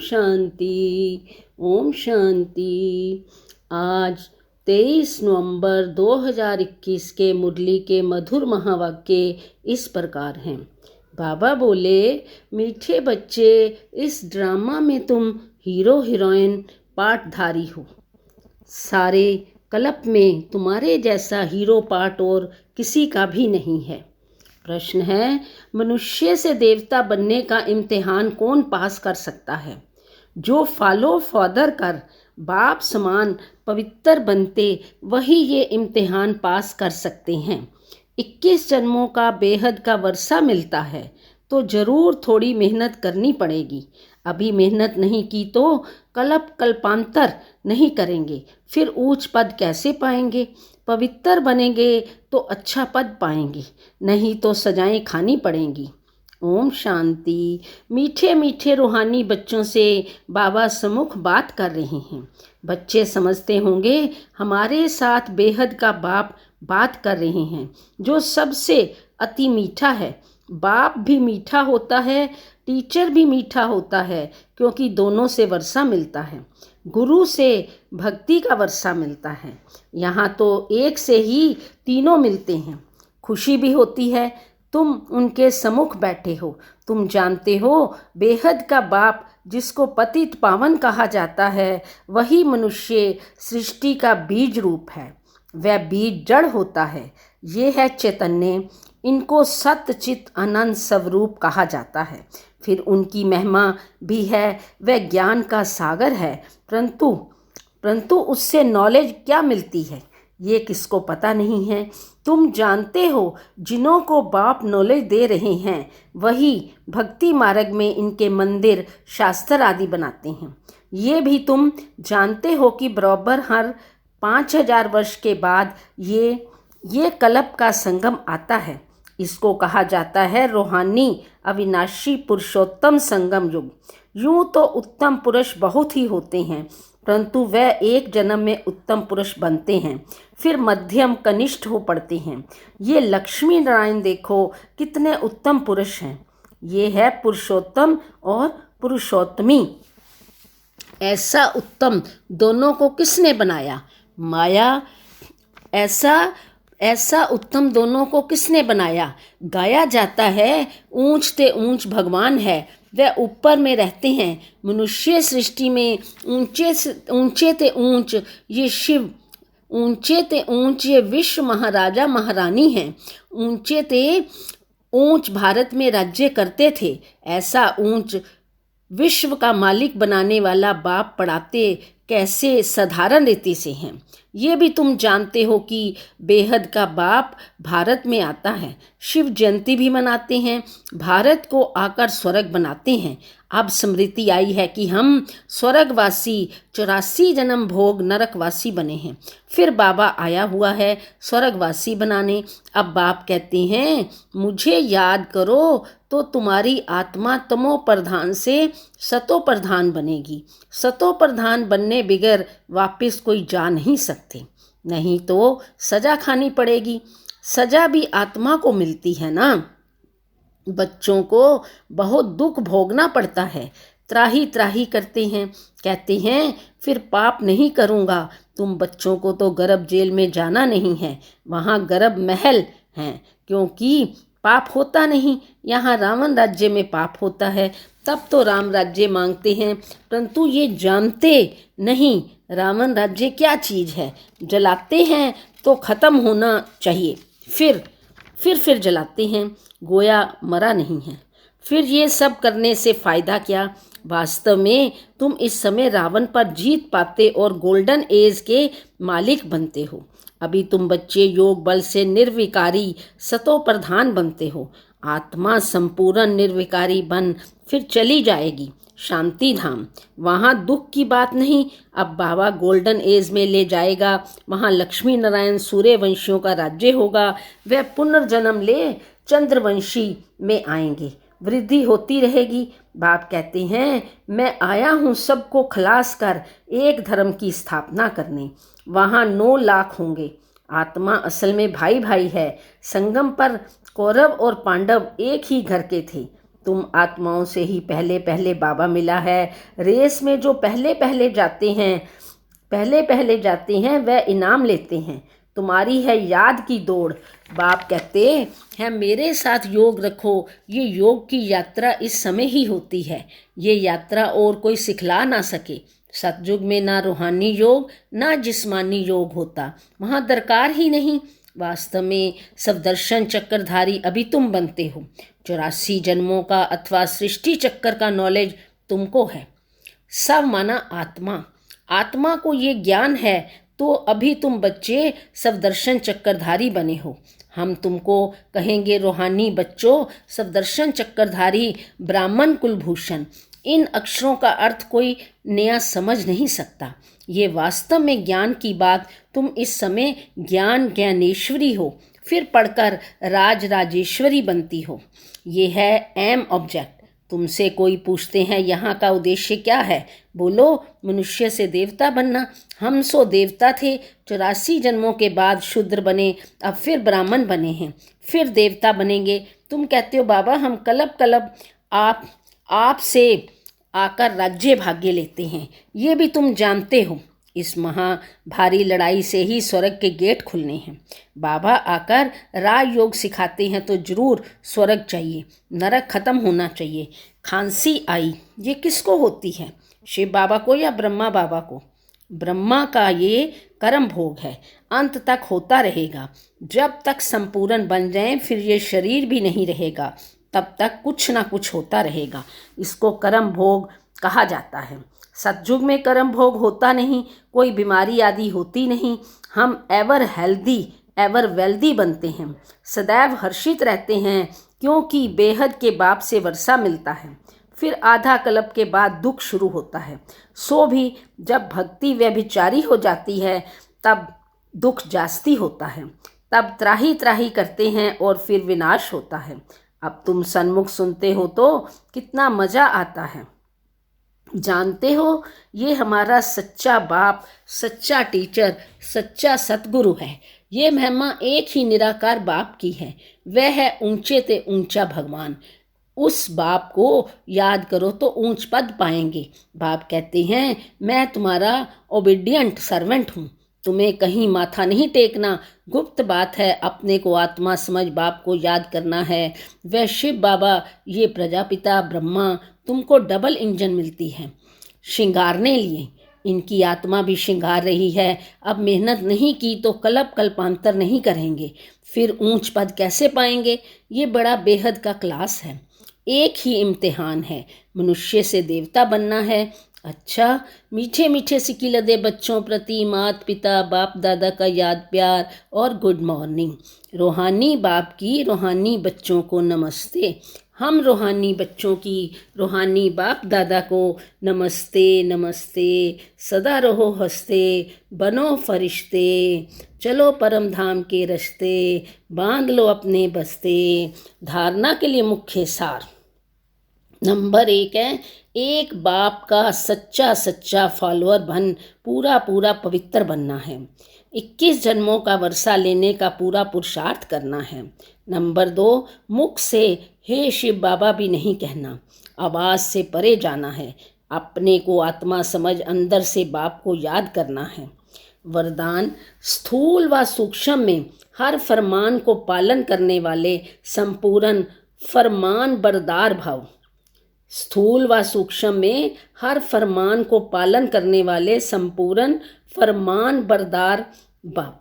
शांति, ओम शांति। आज 23 नवंबर 2021 के मुरली के मधुर महावाक्य इस प्रकार हैं। बाबा बोले, मीठे बच्चे, इस ड्रामा में तुम हीरो हीरोइन पार्टधारी हो। सारे कल्प में तुम्हारे जैसा हीरो पार्ट और किसी का भी नहीं है। प्रश्न है, मनुष्य से देवता बनने का इम्तिहान कौन पास कर सकता है? जो फॉलो फादर कर बाप समान पवित्र बनते वही ये इम्तिहान पास कर सकते हैं। 21 जन्मों का बेहद का वर्षा मिलता है तो ज़रूर थोड़ी मेहनत करनी पड़ेगी। अभी मेहनत नहीं की तो कल्पांतर नहीं करेंगे, फिर ऊंच पद कैसे पाएंगे? पवित्र बनेंगे तो अच्छा पद पाएंगे, नहीं तो सजाएं खानी पड़ेंगी। ओम शांति। मीठे मीठे रूहानी बच्चों से बाबा सम्मुख बात कर रहे हैं। बच्चे समझते होंगे हमारे साथ बेहद का बाप बात कर रहे हैं, जो सबसे अति मीठा है। बाप भी मीठा होता है, टीचर भी मीठा होता है, क्योंकि दोनों से वर्षा मिलता है। गुरु से भक्ति का वर्षा मिलता है। यहाँ तो एक से ही तीनों मिलते हैं। खुशी भी होती है, तुम उनके सम्मुख बैठे हो। तुम जानते हो बेहद का बाप जिसको पतित पावन कहा जाता है, वही मनुष्य सृष्टि का बीज रूप है। वह बीज जड़ होता है, ये है चैतन्य। इनको सत्य चित आनंद स्वरूप कहा जाता है। फिर उनकी महिमा भी है, वह ज्ञान का सागर है। परंतु उससे नॉलेज क्या मिलती है ये किसको पता नहीं है। तुम जानते हो जिन्हों को बाप नॉलेज दे रहे हैं वही भक्ति मार्ग में इनके मंदिर शास्त्र आदि बनाते हैं। ये भी तुम जानते हो कि बराबर हर 5000 वर्ष के बाद ये कल्प का संगम आता है। इसको कहा जाता है रूहानी अविनाशी पुरुषोत्तम संगम युग। यूं तो उत्तम पुरुष बहुत ही होते हैं, परंतु वह एक जन्म में उत्तम पुरुष बनते हैं, फिर मध्यम कनिष्ठ हो पड़ते हैं। ये लक्ष्मी नारायण देखो कितने उत्तम पुरुष हैं। ये है पुरुषोत्तम और पुरुषोत्तमी। ऐसा उत्तम दोनों को किसने बनाया? माया। ऐसा उत्तम दोनों को किसने बनाया? गाया जाता है ऊंच ते ऊंच भगवान है, वह ऊपर में रहते हैं। मनुष्य सृष्टि में ऊंचे ते ऊंच ये शिव, ऊंचे ते ऊंच ये विश्व महाराजा महारानी हैं। ऊंचे ते ऊंच भारत में राज्य करते थे। ऐसा ऊंच विश्व का मालिक बनाने वाला बाप पढ़ाते कैसे साधारण रीति से हैं। ये भी तुम जानते हो कि बेहद का बाप भारत में आता है। शिव जयंती भी मनाते हैं, भारत को आकर स्वर्ग बनाते हैं। अब स्मृति आई है कि हम स्वर्गवासी 84 जन्म भोग नरकवासी बने हैं, फिर बाबा आया हुआ है स्वर्गवासी बनाने। अब बाप कहते हैं मुझे याद करो तो तुम्हारी आत्मा तमो प्रधान से सतो प्रधान बनेगी। सतो प्रधान बनने बगैर वापस कोई जा नहीं सकते, नहीं तो सजा खानी पड़ेगी। सजा भी आत्मा को मिलती है ना। बच्चों को बहुत दुख भोगना पड़ता है, त्राही त्राही करते हैं, कहते हैं फिर पाप नहीं करूँगा। तुम बच्चों को तो गर्भ जेल में जाना नहीं है, वहाँ गर्भ महल हैं, क्योंकि पाप होता नहीं। यहाँ रावण राज्य में पाप होता है, तब तो राम राज्य मांगते हैं, परंतु ये जानते नहीं रावण राज्य क्या चीज़ है। जलाते हैं तो ख़त्म होना चाहिए, फिर जलाते हैं, गोया मरा नहीं है। फिर ये सब करने से फ़ायदा क्या? वास्तव में तुम इस समय रावण पर जीत पाते और गोल्डन एज के मालिक बनते हो। अभी तुम बच्चे योग बल से निर्विकारी सतो प्रधान बनते हो। आत्मा संपूर्ण निर्विकारी बन फिर चली जाएगी शांति धाम। वहाँ दुख की बात नहीं। अब बाबा गोल्डन एज में ले जाएगा, वहाँ लक्ष्मी नारायण सूर्यवंशियों का राज्य होगा। वह पुनर्जन्म ले चंद्रवंशी में आएंगे, वृद्धि होती रहेगी। बाप कहते हैं मैं आया हूँ सबको खलास कर एक धर्म की स्थापना करने। वहाँ 9 लाख होंगे। आत्मा असल में भाई भाई है। संगम पर कौरव और पांडव एक ही घर के थे। तुम आत्माओं से ही पहले पहले बाबा मिला है। रेस में जो पहले पहले जाते हैं वह इनाम लेते हैं। तुम्हारी है याद की दौड़। बाप कहते हैं मेरे साथ योग रखो। ये योग की यात्रा इस समय ही होती है। ये यात्रा और कोई सिखला ना सके। सतयुग में ना रूहानी योग ना जिस्मानी योग होता, वहाँ दरकार ही नहीं। वास्तव में सब दर्शन चक्रधारी अभी तुम बनते हो। 84 जन्मों का अथवा सृष्टि चक्कर का नॉलेज तुमको है। सब माना आत्मा, आत्मा को ये ज्ञान है तो अभी तुम बच्चे सब दर्शन चक्रधारी बने हो। हम तुमको कहेंगे रूहानी बच्चों, सब दर्शन चक्रधारी ब्राह्मण कुलभूषण। इन अक्षरों का अर्थ कोई नया समझ नहीं सकता। ये वास्तव में ज्ञान की बात। तुम इस समय ज्ञानेश्वरी हो, फिर पढ़कर राजेश्वरी बनती हो। ये है एम ऑब्जेक्ट। तुमसे कोई पूछते हैं यहाँ का उद्देश्य क्या है, बोलो मनुष्य से देवता बनना। हम सो देवता थे, 84 जन्मों के बाद शूद्र बने, अब फिर ब्राह्मण बने हैं, फिर देवता बनेंगे। तुम कहते हो बाबा हम कलब आप से आकर राज्य भाग्य लेते हैं। ये भी तुम जानते हो। इस भारी लड़ाई से ही स्वर्ग के गेट खुलने हैं। बाबा आकर राजयोग सिखाते हैं तो जरूर स्वर्ग चाहिए, नरक खत्म होना चाहिए। खांसी आई, ये किसको होती है, शिव बाबा को या ब्रह्मा बाबा को? ब्रह्मा का ये कर्म भोग है, अंत तक होता रहेगा। जब तक संपूर्ण बन जाए फिर ये शरीर भी नहीं रहेगा, तब तक कुछ ना कुछ होता रहेगा। इसको कर्म भोग कहा जाता है। सतयुग में कर्म भोग होता नहीं, कोई बीमारी आदि होती नहीं। हम एवर हेल्दी एवर वेल्दी बनते हैं, सदैव हर्षित रहते हैं, क्योंकि बेहद के बाप से वर्षा मिलता है। फिर आधा कल्प के बाद दुख शुरू होता है। सो भी जब भक्ति व्यभिचारी हो जाती है तब दुख जास्ती होता है, तब त्राही त्राही करते हैं और फिर विनाश होता है। अब तुम सन्मुख सुनते हो तो कितना मज़ा आता है। जानते हो ये हमारा सच्चा बाप, सच्चा टीचर, सच्चा सतगुरु है। ये महिमा एक ही निराकार बाप की है, वह है ऊंचे ते ऊंचा भगवान। उस बाप को याद करो तो ऊंच पद पाएंगे। बाप कहते हैं मैं तुम्हारा ओबीडियंट सर्वेंट हूँ, तुम्हें कहीं माथा नहीं टेकना। गुप्त बात है, अपने को आत्मा समझ बाप को याद करना है। वह शिव बाबा, ये प्रजापिता ब्रह्मा तुमको डबल इंजन मिलती है श्रृंगारने लिए। इनकी आत्मा भी श्रृंगार रही है। अब मेहनत नहीं की तो कल्पांतर नहीं करेंगे, फिर ऊंच पद कैसे पाएंगे? ये बड़ा बेहद का क्लास है। एक ही इम्तिहान है, मनुष्य से देवता बनना है। अच्छा, मीठे मीठे सिकिलदे बच्चों प्रति माता पिता बाप दादा का याद प्यार और गुड मॉर्निंग। रूहानी बाप की रूहानी बच्चों को नमस्ते। हम रूहानी बच्चों की रूहानी बाप दादा को नमस्ते नमस्ते। सदा रहो हंसते, बनो फरिश्ते, चलो परम धाम के रस्ते, बांध लो अपने बस्ते। धारणा के लिए मुख्य सार नंबर 1 है, एक बाप का सच्चा फॉलोअर बन पूरा पवित्र बनना है। 21 जन्मों का वर्षा लेने का पूरा पुरुषार्थ करना है। नंबर 2, मुख से हे शिव बाबा भी नहीं कहना, आवाज़ से परे जाना है। अपने को आत्मा समझ अंदर से बाप को याद करना है। वरदान, स्थूल व सूक्ष्म में हर फरमान को पालन करने वाले संपूर्ण फरमान बरदार भव। स्थूल व सूक्ष्म में हर फरमान को पालन करने वाले संपूर्ण फरमान बरदार भव।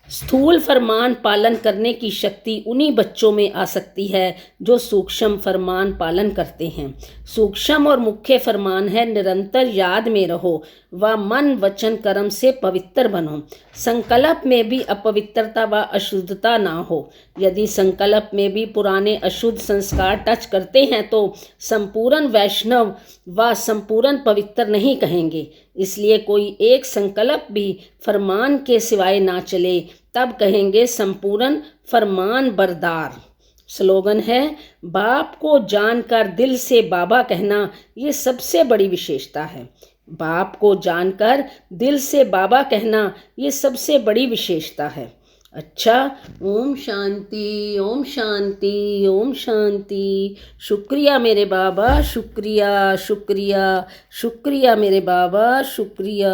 स्थूल फरमान पालन करने की शक्ति उन्हीं बच्चों में आ सकती है जो सूक्ष्म फरमान पालन करते हैं। सूक्ष्म और मुख्य फरमान है, निरंतर याद में रहो व मन वचन कर्म से पवित्र बनो। संकल्प में भी अपवित्रता व अशुद्धता ना हो। यदि संकल्प में भी पुराने अशुद्ध संस्कार टच करते हैं तो संपूर्ण वैष्णव व संपूर्ण पवित्र नहीं कहेंगे। इसलिए कोई एक संकल्प भी फरमान के सिवाय ना चले, तब कहेंगे संपूर्ण फरमान बरदार। स्लोगन है, बाप को जानकर दिल से बाबा कहना, ये सबसे बड़ी विशेषता है। बाप को जानकर दिल से बाबा कहना, ये सबसे बड़ी विशेषता है। अच्छा, ओम शांति, ओम शांति, ओम शांति। शुक्रिया मेरे बाबा, शुक्रिया, शुक्रिया, शुक्रिया मेरे बाबा, शुक्रिया,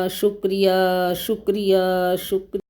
शुक्रिया, शुक्रिया, शुक्रिया।